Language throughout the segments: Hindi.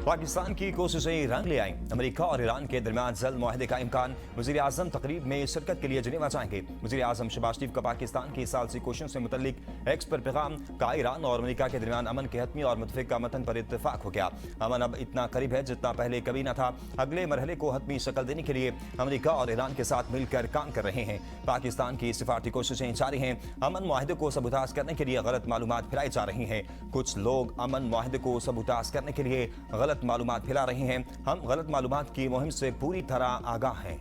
पाकिस्तान की कोशिशें रंग ले आईं। अमेरिका और ईरान के दरमियान जल्द मुआहदे का इम्कान। वज़ीर आज़म तकरीब में शिरकत के लिए जिनेवा जाएंगे। वज़ीर आज़म शहबाज शरीफ का पाकिस्तान की सालसी कोशिशों से मुतल्लिक एक्स पर पैगाम का ईरान और अमेरिका के दरमियान अमन के हतमी और मुतफ़िका मतन पर इत्तेफाक हो गया। अमन अब इतना करीब है जितना पहले कभी न था। अगले मरहले को हतमी शक्ल देने के लिए अमेरिका और ईरान के साथ मिलकर काम कर रहे हैं। पाकिस्तान की सिफारती कोशिशें जारी हैं। अमन मुआहदे को सबूताज करने के लिए गलत मालूमात फैलाई जा रही हैं। कुछ लोग अमन मुआहदे को सबूताज करने के लिए गलत मालूमात फैला रहे हैं। हम गलत मालूमात की मुहिम से पूरी तरह आगाह हैं।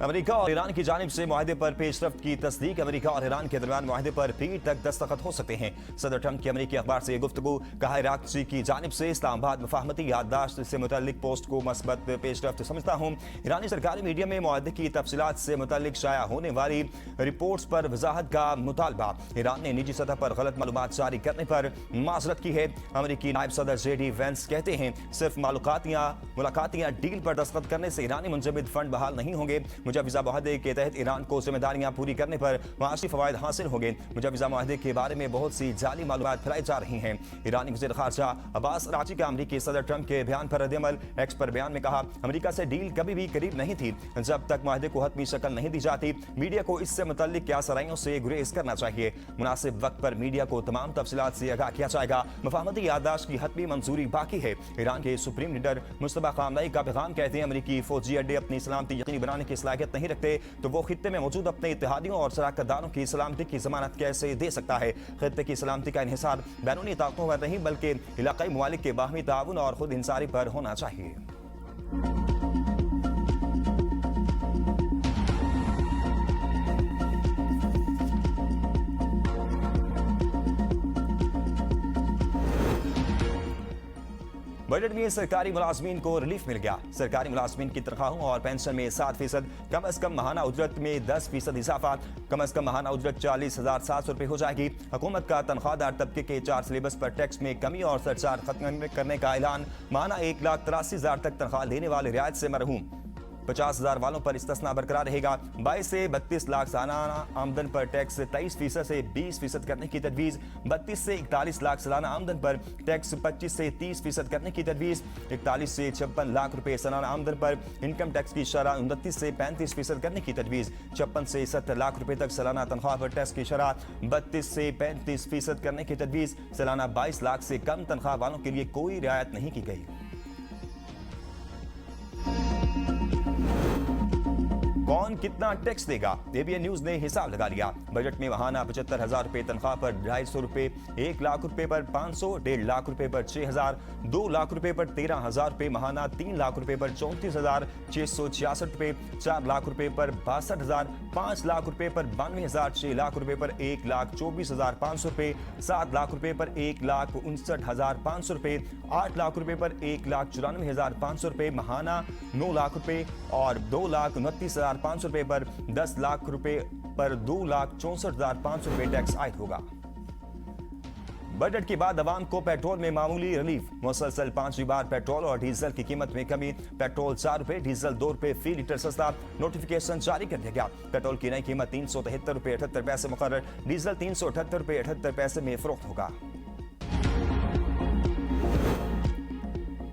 अमेरिका और ईरान की जानिब से मुआहदे पर पेशरफ्त की तस्दीक। अमेरिका और ईरान के दरमियान मुआहदे पर पीर तक दस्तखत हो सकते हैं। सदर ट्रंप की अमेरिकी अखबार से गुफ्तगू। कहा, इराक़ी की जानिब से इस्लामाबाद मुफाहमती याददाश्त से मुतल्लिक पोस्ट को मस्बत पेशरफ्त समझता हूँ। ईरानी सरकारी मीडिया में मुआहदे की तफसीलात से मुतल्लिक शाया होने वाली रिपोर्ट्स पर वजाहत का मुतालबा। ईरान ने निजी सतह पर गलत मालूमात जारी करने पर माजरत की है। अमेरिकी नायब सदर JD वेंस कहते हैं, सिर्फ मुलाकातियाँ डील पर दस्तखत करने से ईरानी मुंजमद फंड बहाल नहीं होंगे। मुजवज़ा मुआहदे के तहत ईरान को जिम्मेदारियां पूरी करने पर माशी फवायद हासिल होंगे। मुजवज़ा मुआहदे के बारे में बहुत सी जाली मालूमात फैलाई जा रही हैं। ईरानी वज़ीर ख़ारजा अब्बास अराग़ची का अमेरिकी सदर ट्रंप के बयान पर रद्द-ए-अमल। एक्स पर बयान में कहा, अमेरिका से डील कभी भी करीब नहीं थी जब तक मुआहदे को हतमी शक्ल नहीं दी जाती। मीडिया को इससे मुतल्लिक क्यासराइयों से गुरेज करना चाहिए। मुनासिब वक्त पर मीडिया को तमाम तफसीलात से आगाह किया जाएगा। मुफाहमती याददाश्त की हतमी मंजूरी बाकी है। ईरान के सुप्रीम लीडर मुस्तफा ख़ामनई का पैगाम कहते हैं, अमेरिकी फौजी अड्डे अपनी सलामती यकीनी बनाने की सलाहियत नहीं रखते तो वो खित्ते में मौजूद अपने इत्तेहादियों और शराकतदारों की सलामती की जमानत कैसे दे सकता है। खित्ते की सलामती का इन्हिसार बैरूनी ताकतों पर नहीं बल्कि इलाकाई ममालिक के बाहमी ताउन और खुद इंसारी पर होना चाहिए। बजट में सरकारी मुलाजमीन को रिलीफ मिल गया। सरकारी मुलाजमीन की तनख्वाहों और पेंशन में 7%, कम अज कम महाना उजरत में 10% इजाफा। कम अज कम महाना उजरत 40,700 रुपये हो जाएगी। हुकूमत का तनख्वाहदार तबके के 4 सिलेबस पर टैक्स में कमी और सरचार्ज खत्म करने का ऐलान। महाना 1,83,000 तक तनख्वाह लेने वाले रियायत से मरहूम। 50,000 वालों पर इस्तिस्ना बरकरार रहेगा। 22 से 32 लाख सालाना आमदन पर टैक्स 23% से 20% करने की तजवीज़। 32 से 41 लाख सालाना आमदन पर टैक्स 25 से 30% करने की तजवीज़। 41 से 56 लाख रुपए सालाना आमदन पर इनकम टैक्स की शरह 29 से 35% करने की तजवीज़। 56 से 70 लाख रुपए तक सालाना तनख्वाह पर टैक्स की शरह 32 से 35% करने की तजवीज़। सालाना 22 लाख से कम तनख्वाह वालों के लिए कोई रियायत नहीं की गई। कौन कितना टैक्स देगा, ABN न्यूज ने हिसाब लगा लिया। बजट में महाना 75,000 रुपए तनख्वाह पर 250 रुपए, 1 लाख रुपए पर 500, 1.5 लाख रुपए पर 6,000, 2 लाख रुपए पर 13,000 रुपए महाना, 3 लाख रुपए पर 34,666 रुपए, 4 लाख रुपए पर 62,000, 5 लाख रुपए पर 92,000, 6 लाख रुपए पर 1,24,500 रुपए, 7 लाख रुपए पर 1,59,500 रुपए, 8 लाख रुपए पर 1,94,500 रुपए महाना, 9 लाख रुपए और 2,29,500 रुपए पर 10 लाख रुपए पर 2,64,500 रुपए टैक्स आयद होगा। बजट के बाद अवाम को पेट्रोल में मामूली रिलीफ। मुसलसल 5वीं बार पेट्रोल और डीजल की कीमत में कमी। पेट्रोल 4 रुपए, डीजल 2 रुपए फी लीटर सस्ता। नोटिफिकेशन जारी कर दिया गया। पेट्रोल की नई कीमत 373 रुपए 78 पैसे मुकर्रर। डीजल 378 रुपए 78 पैसे में फरोख्त होगा।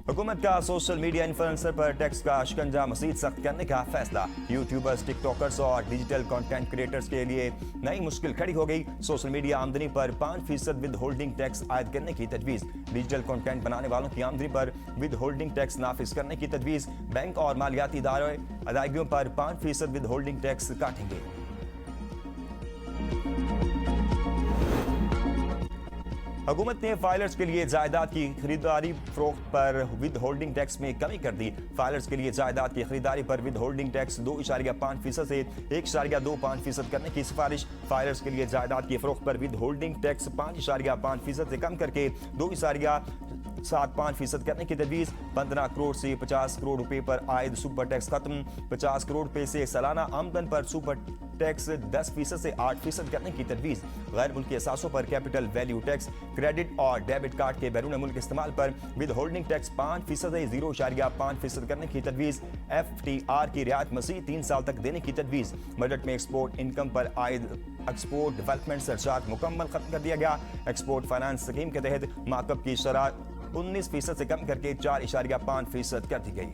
हुकूमत का सोशल मीडिया इन्फ्लुएंसर पर टैक्स का शिकंजा मजीद सख्त करने का फैसला। यूट्यूबर्स, टिकटॉकर्स और डिजिटल कंटेंट क्रिएटर्स के लिए नई मुश्किल खड़ी हो गई। सोशल मीडिया आमदनी पर 5% विद होल्डिंग टैक्स आयद करने की तजवीज़। डिजिटल कंटेंट बनाने वालों की आमदनी पर विद होल्डिंग टैक्स नाफिज करने की तजवीज़। बैंक और मालियाती इदारे अदायगियों पर 5% विद होल्डिंग टैक्स काटेंगे। हुकूमत ने फाइलर्स के लिए जायदाद की खरीदारी फरोख्त पर विद होल्डिंग टैक्स में कमी कर दी। फाइलर्स के लिए जायदाद की खरीदारी पर विद होल्डिंग टैक्स 2.5% से 1.25% करने की सिफारिश। फाइलर्स के लिए जायदाद की फरोख्त पर विद होल्डिंग टैक्स 5.5% से कम करके 0.75% करने की तजवीज़। 15 करोड़ से 50 करोड़ रुपए पर आयद सुपर टैक्स खत्म। 50 करोड़ रुपए से सालाना आमदन पर सुपर टैक्स 10% से 8% करने की तजवीज़। गैर मुल्की असासों पर कैपिटल वैल्यू टैक्स, क्रेडिट और डेबिट कार्ड के बैरून मुल्क इस्तेमाल पर विद होल्डिंग टैक्स 5% से 0.5% करने की तजवीज़। FTR की रियायत मज़ीद 3 साल तक देने की तजवीज़। बजट में एक्सपोर्ट इनकम पर आयद एक्सपोर्ट डेवलपमेंट सरचार्ज मुकम्मल खत्म कर दिया गया। एक्सपोर्ट फाइनेंस स्कीम के तहत मार्कअप की शरह 19% से कम करके 4.5% कर दी गई।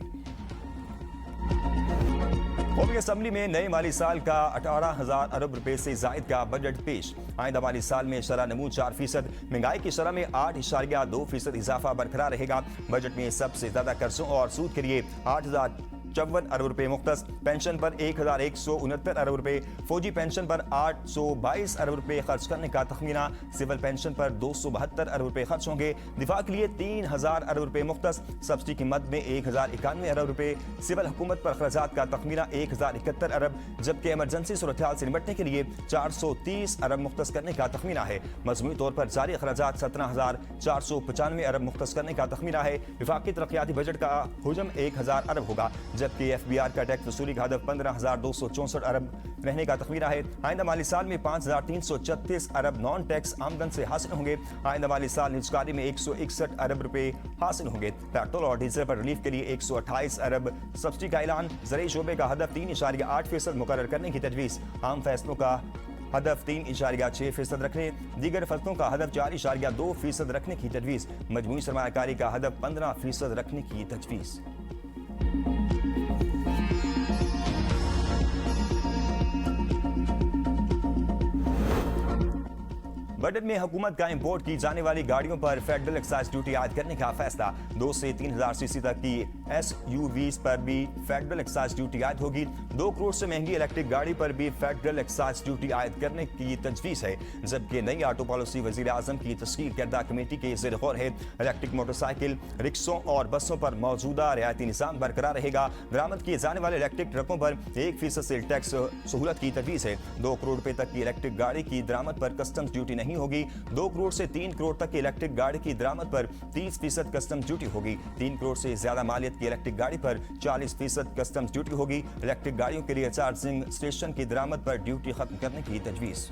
कौमी असम्बली में नए माली साल का 18,000 अरब रुपए से जायद का बजट पेश। आइंदा माली साल में शरह नमू 4%, महंगाई की शरह में 8.2% इजाफा बरकरार रहेगा। बजट में सबसे ज्यादा कर्जों और सूद के लिए 8,054 अरब रुपए मुख्तस, पेंशन पर 1,169 अरब रुपए, फौजी पेंशन पर 822 अरब रुपए खर्च करने का तखमीना, सिविल पेंशन पर 272 अरब रुपए खर्च होंगे। दिफा के लिए 3,000 अरब रुपए मुख्तस, सब्सिडी की मद में 1,091 अरब रुपए, सिविल हुकूमत पर अखराजात का तखमीना 1,071 अरब, जबकि इमरजेंसी सूरत हाल से निपटने के लिए 430 अरब मुख्तस करने का तखमीना है। मजमूई तौर पर जारी अखराजात 17,495 अरब मुख्तस करने का तखमीना है। विफाकी तरक्याती बजट का हुजम 1,000 अरब होगा, जबकि FBR का टैक्स वसूली का हदफ 15,264 अरब रहने का तखमीना है। आइंदा माली साल में 5,336 अरब नॉन टैक्स आमदन से हासिल होंगे। आइंदा माली साल निजकारी में 161 अरब रुपए हासिल होंगे। पेट्रोल और डीजल पर रिलीफ के लिए 128 अरब सब्सिडी का ऐलान। ज़रूरी शोबे का हदफ 3.8% मुकर्रर करने की तजवीज़। आम फैसलों का हदफ 3.6% रखने, दीगर फसलों का हदफ 4.2% रखने की तजवीज़। मजमूई सरमायाकारी का हदफ 15% रखने की तजवीज़। बजट में हुकूमत का इंपोर्ट की जाने वाली गाड़ियों पर फेडरल एक्साइज ड्यूटी आयद करने का फैसला। 2 से 3,000 सीसी तक की SUVs पर भी फेडरल एक्साइज ड्यूटी आयद होगी। 2 करोड़ से महंगी इलेक्ट्रिक गाड़ी पर भी फेडरल एक्साइज ड्यूटी आयद करने की तजवीज़ है, जबकि नई ऑटो पॉलिसी वज़ीर आज़म की तश्कील करदा कमेटी के ज़ेर गौर है। इलेक्ट्रिक मोटरसाइकिल, रिक्शों और बसों पर मौजूदा रियायती निज़ाम बरकरार रहेगा। बरामद किए जाने वाले इलेक्ट्रिक ट्रकों पर 1% से टैक्स सहूलत की तजवीज़ है। 2 करोड़ रुपए तक की इलेक्ट्रिक गाड़ी की दरामद पर कस्टम्स ड्यूटी नहीं होगी। 2 करोड़ से 3 करोड़ तक की इलेक्ट्रिक गाड़ी की दरामद पर 30% कस्टम्स ड्यूटी होगी। 3 करोड़ से ज्यादा मालियत की इलेक्ट्रिक गाड़ी पर 40% कस्टम्स ड्यूटी होगी। इलेक्ट्रिक गाड़ियों के लिए चार्जिंग स्टेशन की दरामद पर ड्यूटी खत्म करने की तजवीज़।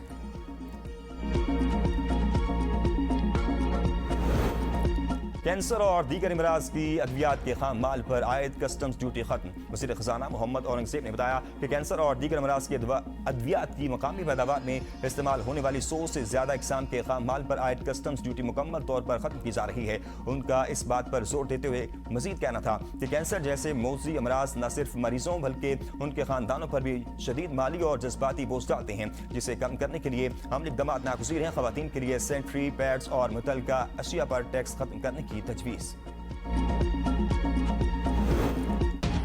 कैंसर और दीगर अमराज की अद्वियात के खाम माल पर आयद कस्टम्स ड्यूटी खत्म। वज़ीर ख़ज़ाना मोहम्मद औरंगज़ेब ने बताया कि कैंसर और दीगर अमराज की अद्वियात की मकामी पैदावार में इस्तेमाल होने वाली 100 से ज़्यादा इकसाम के खाम माल पर आयद कस्टम्स ड्यूटी मुकम्मल तौर पर खत्म की जा रही है। उनका इस बात पर जोर देते हुए मजीद कहना था कि कैंसर जैसे मौजी अमराज न सिर्फ मरीजों बल्कि उनके खानदानों पर भी शदीद माली और जज्बाती बोझ डालते हैं, जिसे कम करने के लिए अमली इक़दामात नागुज़ीर हैं। ख़वातीन के लिए सेंट्री पैड्स और मुतल्लिका अशिया पर टैक्स खत्म करने की तजवीज़।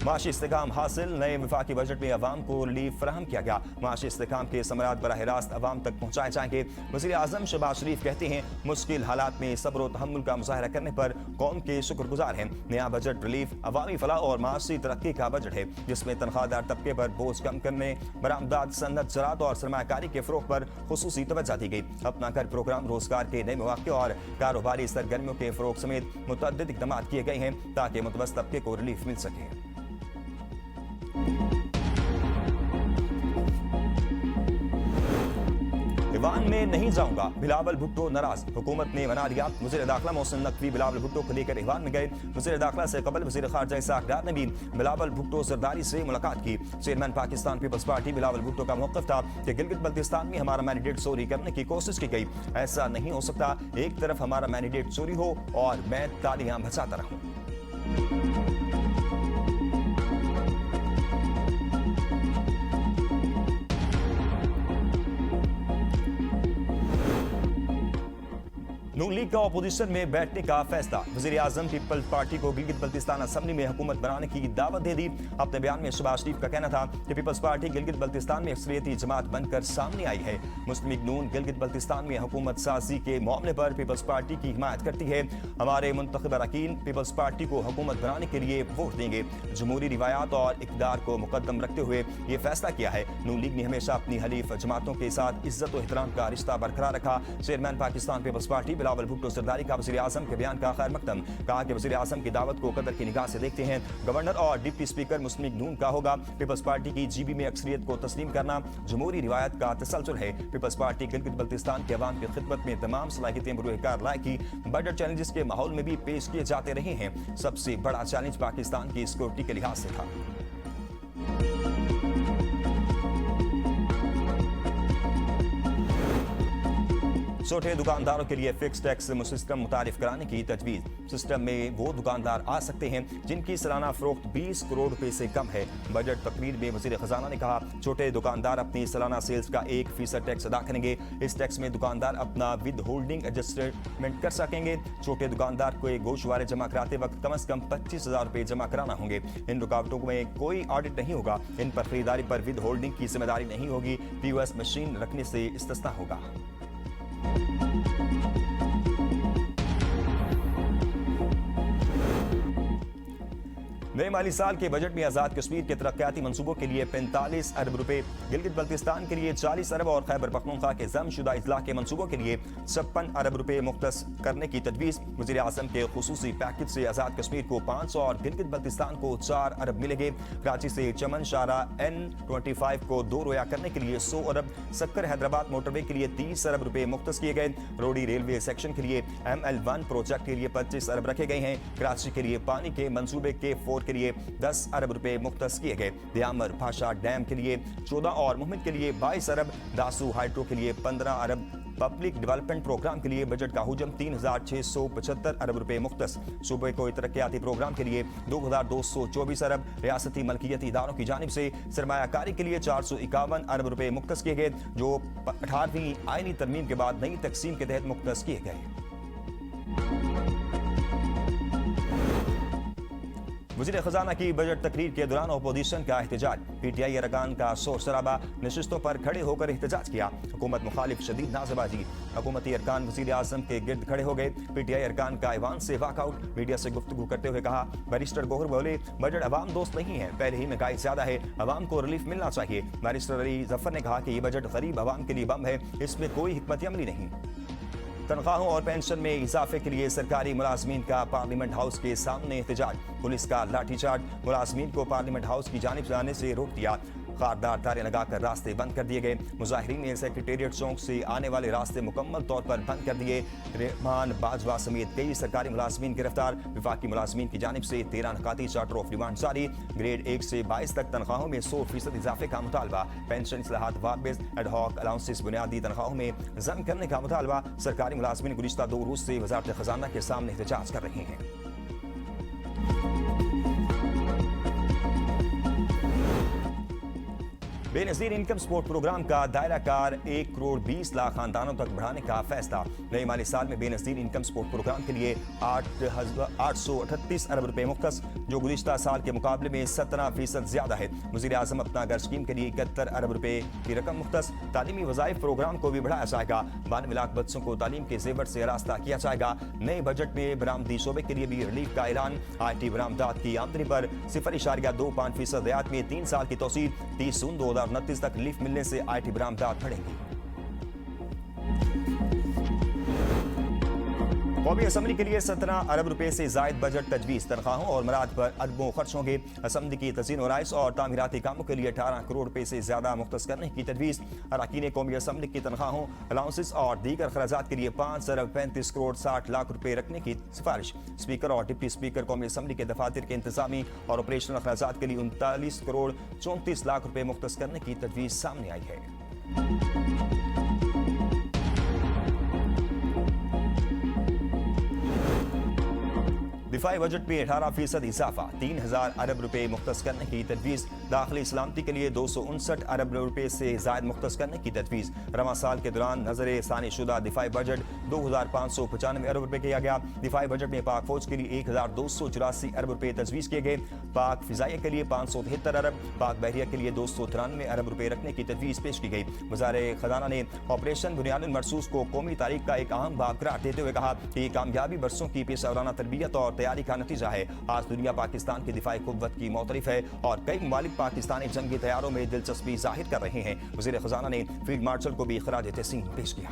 माशी इस्तेकाम हासिल, नए वफाकी बजट में अवाम को रिलीफ फराहम किया गया। माशी इस्तेकाम के समरात बराह रास्त अवाम तक पहुँचाए जाएंगे। वज़ीर आज़म शहबाज शरीफ कहते हैं मुश्किल हालात में सब्र और तहम्मुल का मुज़ाहरा करने पर कौम के शुक्रगुजार हैं। नया बजट रिलीफ, अवामी फलाह और माशी तरक्की का बजट है, जिसमें तनख्वाहदार तबके पर बोझ कम करने, बरामदात, सनत, ज़राअत और सरमायाकारी के फ़रोग़ पर खुसूसी तवज्जो दी गई। अपना घर प्रोग्राम, रोजगार के नए मौक़े और कारोबारी सरगर्मियों के फ़रोग़ समेत मुतअद्दिद इक़दाम किए गए हैं ताकि मुतवस्सित तबके को रिलीफ मिल सके। ईवान में नहीं जाऊंगा, बिलावल भुट्टो नाराज, हुकूमत ने मना दिया। वज़ीर दाखिला मोहसिन नकवी बिलावल भुट्टो को लेकर ईवान में गए। वज़ीर दाखिला से कबल वज़ीर ख़ारिजा इसाक़ डार ने भी बिलावल भुट्टो ज़रदारी से मुलाकात की। चेयरमैन पाकिस्तान पीपल्स पार्टी बिलावल भुट्टो का मौक़िफ़ था कि गिलगित बल्तिस्तान में हमारा मैंडेट चोरी करने की कोशिश की गई। ऐसा नहीं हो सकता, एक तरफ हमारा मैंडेट चोरी हो और मैं तालियां बजाता रहूं। नून लीग का अपोजिशन में बैठने का फैसला। वज़ीर आज़म पीपल्स पार्टी को गिलगित बल्तिस्तान असम्बली में हुकूमत बनाने की दावत दे दी। अपने बयान में शहबाज शरीफ का कहना था कि पीपल्स पार्टी गिलगित बल्तिस्तान में अक्सरियती जमात बनकर सामने आई है। मुस्लिम लीग नून गिलगित बल्तिस्तान में हुकूमत साजी के मामले पर पीपल्स पार्टी की हिमायत करती है। हमारे मुंतखब अरकान पीपल्स पार्टी को हुकूमत बनाने के लिए वोट देंगे। जमहूरी रिवायात और इक़दार को मुकद्दम रखते हुए ये फैसला किया है। नून लीग ने हमेशा अपनी हलीफ जमातों के साथ इज्जत और एहतराम का रिश्ता बरकरार रखा। चेयरमैन पाकिस्तान पीपल्स पार्टी बिलावल भुट्टो सरदारी का वज़ीर आज़म के बयान का खैर मकदम। कहा कि वज़ीर आज़म की दावत को कदर की निगाह से देखते हैं। गवर्नर और डिप्टी स्पीकर मुस्लिम लीग नून का होगा। पीपल्स पार्टी की जीबी में अक्सरियत को तस्लीम करना जमहूरी रिवायत का तसलसल है। पीपल्स पार्टी गिलगित बल्तिस्तान के अवाम की खिदमत में तमाम सलाहियतें बरूहकार लाएगी। बजट चैलेंजेस के माहौल में भी पेश किए जाते रहे हैं। सबसे बड़ा चैलेंज पाकिस्तान की सिक्योरिटी के लिहाज से था। छोटे दुकानदारों के लिए फिक्स टैक्स सिस्टम मुतारिफ कराने की तजवीज़। सिस्टम में वो दुकानदार आ सकते हैं जिनकी सालाना फरोख्त 20 करोड़ रुपए से कम है। बजट तकरीर में वज़ीर ख़जाना ने कहा, छोटे दुकानदार अपनी सालाना सेल्स का 1% टैक्स अदा करेंगे। इस टैक्स में दुकानदार अपना विद होल्डिंग एडजस्टमेंट कर सकेंगे। छोटे दुकानदार को गोशवारे जमा कराते वक्त कम से कम 25,000 रुपए जमा कराना होंगे। इन रुकावटों में कोई ऑडिट नहीं होगा। इन पर खरीदारी पर विद होल्डिंग की जिम्मेदारी नहीं होगी। POS मशीन रखने से इस्तिस्ना होगा। नए माली साल के बजट में आजाद कश्मीर के तरक्याती मंसूबों के लिए 45 अरब रुपए, गिलगित बल्तिस्तान के लिए 40 अरब और खैबर पख्तूनख्वा के जमशुदा इजला के मंसूबों के लिए 56 अरब रुपए मुख्तस करने की तजवीज़। वज़ीर आज़म के खुसूसी पैकेज से आजाद कश्मीर को 500 और गिलगित बल्तिस्तान को 4 अरब मिलेंगे। कराची से चमन शारा N25 को 2 रोया करने के लिए 100 अरब, सक्कर हैदराबाद मोटरवे के लिए 30 अरब रुपए मुख्तस किए गए। रोडी रेलवे सेक्शन के लिए ML1 प्रोजेक्ट के लिए 25 अरब रखे गए हैं। कराची के लिए पानी के मंसूबे के 4 के लिए 10 अरब रुपए मुख्तस किए गए। दियामर भाषा डैम के लिए 14 और मुहम्मद के लिए 22 अरब, दासू हाइड्रो के लिए 15 अरब। पब्लिक डेवलपमेंट प्रोग्राम के लिए बजट का हुजम 3675 अरब रुपए मुख्तस। सूबे को तरक्याती प्रोग्राम के लिए 2224 अरब। रियासती मलकियती इदारों की जानिब से सरमायाकारी के लिए 451 अरब रुपए मुख्तस किए गए, जो 18वीं आईनी तरमीम के बाद नई तकसीम के तहत मुख्तस किए गए। वज़ीर ख़जाना की बजट तकरीर के दौरान अपोजिशन का एहतजाज। PTI अरकान का शोर शराबा, नशिस्तों पर खड़े होकर एहतजाज किया। हुकूमत मुखालिफ शदीद नाज़ेबाजी। हुकूमती अरकान वज़ीर आज़म के गिर्द खड़े हो गए। PTI अरकान का ऐवान से वाकआउट। मीडिया से गुफ्तगू करते हुए कहा, बैरिस्टर गोहर बोले, बजट अवाम दोस्त नहीं है, पहले ही महंगाई ज़्यादा है, अवाम को रिलीफ मिलना चाहिए। बैरिस्टर अली जफर ने कहा कि ये बजट गरीब अवाम के लिए बम है, इसमें कोई हिकमत अमली नहीं। तनख्वाहों और पेंशन में इजाफे के लिए सरकारी मुलाजमीन का पार्लियामेंट हाउस के सामने एहतजाज। पुलिस का लाठीचार्ज, मुलाजमीन को पार्लियामेंट हाउस की जानिब से आने से रोक दिया। खारदार तारे लगाकर रास्ते बंद कर दिए गए। मुजाहिरीन ने सेक्रेटेरिएट चौक से आने वाले रास्ते मुकम्मल तौर पर बंद कर दिए। रहमान बाजवा समेत कई सरकारी मुलाजमीन गिरफ्तार। विफाकी मुलाजमीन की जानिब से 13 नकाती चार्टर ऑफ डिमांड जारी। ग्रेड 1 से 22 तक तनख्वाहों में 100% इजाफे का मुतालबा। पेंशन इस्लाहात वाबेज एडहॉक अलाउंसेस बुनियादी तनख्वाहों में जम करने का मुतालबा। सरकारी मुलाजमीन गुज़िश्ता 2 रोज से वजारत खजाना के सामने एहतजाज कर रहे हैं। बेनज़ीर इनकम सपोर्ट प्रोग्राम का दायरा कार 1 करोड़ 20 लाख खानदानों तक बढ़ाने का फैसला। नए माली साल में बेनज़ीर इनकम सपोर्ट प्रोग्राम के लिए 838 अरब रुपए मुख्तस, जो गुज़िश्ता साल के मुकाबले में 17% ज्यादा है। वज़ीर आज़म अपना घर स्कीम के लिए 71 अरब रुपए की रकम मुख्तस। तालीमी वज़ाइफ प्रोग्राम को भी बढ़ाया जाएगा। 92 लाख बच्चों को तालीम के जेवर से रास्ता किया जाएगा। नए बजट में बरामदी शोबे के लिए भी रिलीफ का ऐलान। IT बरामदात की आमदनी पर 0.25% रियायत में 3 साल की तौसील। 30 जून 2029 तक रिलीफ मिलने से IT बरामदात बढ़ेंगी। कौमी असम्बली के लिए 17 अरब रुपए से जायद बजट तजवीज़। तनख्वाहों और मराद पर अरबों खर्च होंगे। असम्बली की तज़ीन और राइस और तामीराती कामों के लिए 18 करोड़ रुपए से ज्यादा मुख्तस करने की तजवीज़। अरकान कौमी असम्बली की तनख्वाहों, अलाउंसेस और दीगर खराजात के लिए 5 अरब 35 करोड़ 60 लाख रुपए रखने की सिफारिश। स्पीकर और डिप्टी स्पीकर कौमी असम्बली के दफातर के इंतजामी और ऑपरेशनल खराजात के लिए 39 करोड़ 34 लाख रुपए मुख्तस करने की तजवीज़ सामने आई है। दिफाई बजट में 18% इजाफा, 3000 अरब रुपए मुख्तस करने की तजवीज़। दाखिली सलामती के लिए 259 अरब रुपए से जायद मुख्तस करने की तजवीज़। रवा साल के दौरान नजर सानी शुदा दिफाई बजट 2595 अरब रुपए किया गया। दिफाई बजट में पाक फौज के लिए 1284 अरब रुपए तजवीज़ किए गए। पाक फिजाइया के लिए 573 अरब, पाक बहरिया के लिए 293 अरब रुपए रखने की तजवीज़ पेश की गई। वज़ारे खजाना ने ऑपरेशन बुनियादुल मरसूस को कौमी तारीख का एक अहम बाब करार देते हुए कहा कि ये कामयाबी बरसों की पेशेवराना तरबियत और तैयारी का नतीजा है। आज दुनिया पाकिस्तान की दिफाई कुव्वत की मोतरिफ है और कई ममालिक पाकिस्तानी जंगी तैयारों में दिलचस्पी जाहिर कर रहे हैं। वज़ीर खजाना ने फील्ड मार्शल को भी खराज तहसीन पेश किया।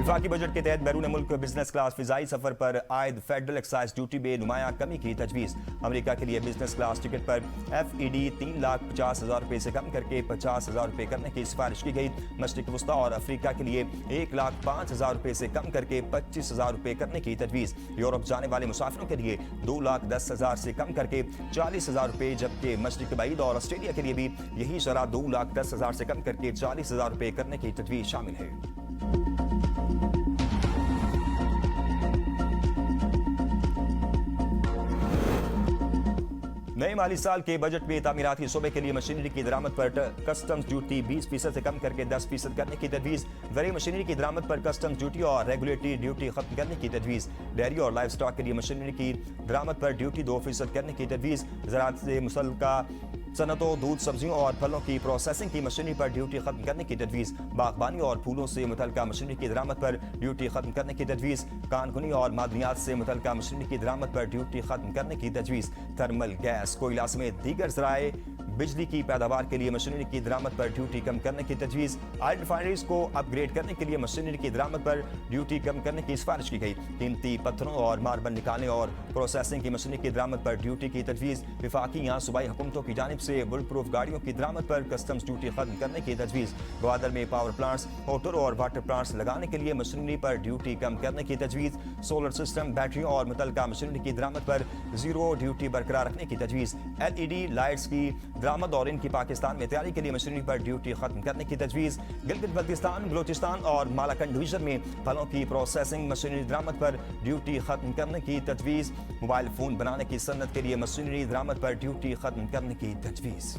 विफाकी बजट के तहत बैरून मुल्क बिजनेस क्लास फिजाई सफर पर आयद फेडरल एक्साइज ड्यूटी में नुमाया कमी की तजवीज़। अमेरिका के लिए बिजनेस क्लास टिकट पर FED 3,50,000 रुपये से कम करके 50,000 रुपये करने की सिफारिश की गई। मशरिक वस्ता और अफ्रीका के लिए 1,05,000 रुपये से कम करके 25,000 रुपये करने की तजवीज़। यूरोप जाने वाले मुसाफिरों के लिए 2,10,000 से कम करके 40,000 रुपये, जबकि मशरिक बईद और ऑस्ट्रेलिया के लिए भी यही शरह 2,10,000 से कम करके 40,000 रुपये करने की तजवीज़ शामिल है। नए माली साल के बजट में तामीराती शोबे के लिए मशीनरी की दरामद पर कस्टम्स ड्यूटी 20% से कम करके 10% करने की तजवीज़। ज़रूरी मशीनरी की दरामद पर कस्टम्स ड्यूटी और रेगुलेटरी ड्यूटी खत्म करने की तजवीज़। डेयरी और लाइव स्टॉक के लिए मशीनरी की दरामद पर ड्यूटी 2% करने की तजवीज़। ज़राअत से मुतल्लिका सनतों, दूध, सब्जियों और फलों की प्रोसेसिंग की मशीनरी पर ड्यूटी खत्म करने की तजवीज़। बागबानी और फूलों से मुतल्लिका मशीनरी की दरामद पर ड्यूटी खत्म करने की तजवीज़। कानकुनी और मादनियात से मुतल्लिका मशीनरी की दरामद पर ड्यूटी खत्म करने की तजवीज़। थर्मल गैस, कोयला समेत दीगर ज़राए बिजली की पैदावार के लिए मशीनरी की दरामद पर ड्यूटी कम करने की तजवीज़। ऑयल रिफाइनरीज को अपग्रेड करने के लिए मशीनरी की दरामद पर ड्यूटी कम करने की सिफारिश की गई। कीमती पत्थरों और मार्बल निकालने और प्रोसेसिंग की मशीनरी की दरामद पर ड्यूटी की तजवीज़। विफाकी या सूबाई हुकूमतों की जानिब से बुलेट प्रूफ गाड़ियों की दरामद पर कस्टम्स ड्यूटी खत्म करने की तजवीज़। ग्वादर में पावर प्लांट्स, मोटर और वाटर प्लांट्स लगाने के लिए मशीनरी पर ड्यूटी कम करने की तजवीज़। सोलर सिस्टम, बैटरियों और मुतल्लिका मशीनरी की दरामद पर जीरो ड्यूटी बरकरार रखने की तजवीज़। LED लाइट्स की दरामद और इनकी पाकिस्तान में तैयारी के लिए मशीनरी पर ड्यूटी खत्म करने की तजवीज़। गिलगित बल्तिस्तान, बलोचिस्तान और मालाकंड डिवीजन में फलों की प्रोसेसिंग मशीनरी दरामद पर ड्यूटी खत्म करने की तजवीज़। मोबाइल फोन बनाने की सन्नत के लिए मशीनरी दरामद पर ड्यूटी खत्म करने की तजवीज़।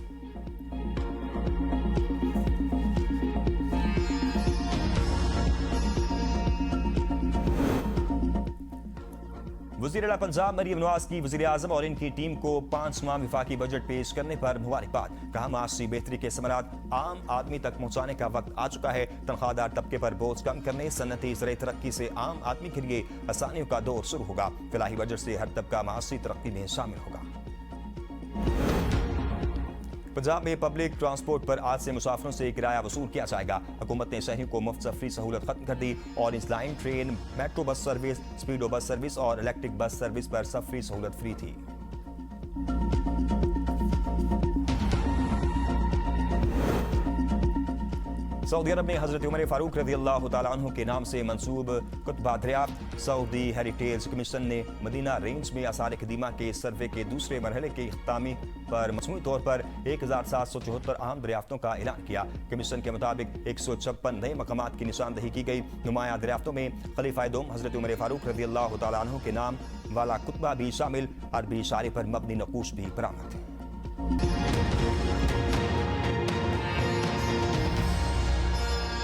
वज़ीर आला पंजाब मरीम नवाज की वज़ीर आज़म और इनकी टीम को 5वां विफाकी बजट पेश करने पर मुबारकबाद। कहा, माशी बेहतरी के समरात आम आदमी तक पहुंचाने का वक्त आ चुका है। तनख्वाहदार तबके पर बोझ कम करने, सन्नती ज़राई तरक्की से आम आदमी के लिए आसानियों का दौर शुरू होगा। फिलहाल बजट से हर तबका माशी तरक्की में शामिल होगा। पंजाब में पब्लिक ट्रांसपोर्ट पर आज से मुसाफिरों से किराया वसूल किया जाएगा। हुकूमत ने शहरियों को मुफ्त सफरी सहूलत खत्म कर दी और इस line, train, metro bus service, speedo bus service और इलेक्ट्रिक बस सर्विस पर सफरी सहूलत फ्री थी। सऊदी अरब में हजरत उमर फारूक रज़ियल्लाहु तआला अन्हु के नाम से मंसूब कुतबा दरियाफ्त। सऊदी हेरिटेज कमीशन ने मदीना रेंज में आसार कदीमा के सर्वे के दूसरे मरहले के इख्तितामी पर मजमूई तौर पर 1,774 अहम दरियाफ्तों का ऐलान किया। कमीशन के मुताबिक 156 नए मकामात की निशानदही की गई। नुमाया दरियाफ्तों में खलीफा दोम हजरत उमर फारूक रज़ियल्लाहु तआला अन्हु के नाम वाला कुतबा भी शामिल। अरबी इशारे पर मबनी नकूश भी बरामद है।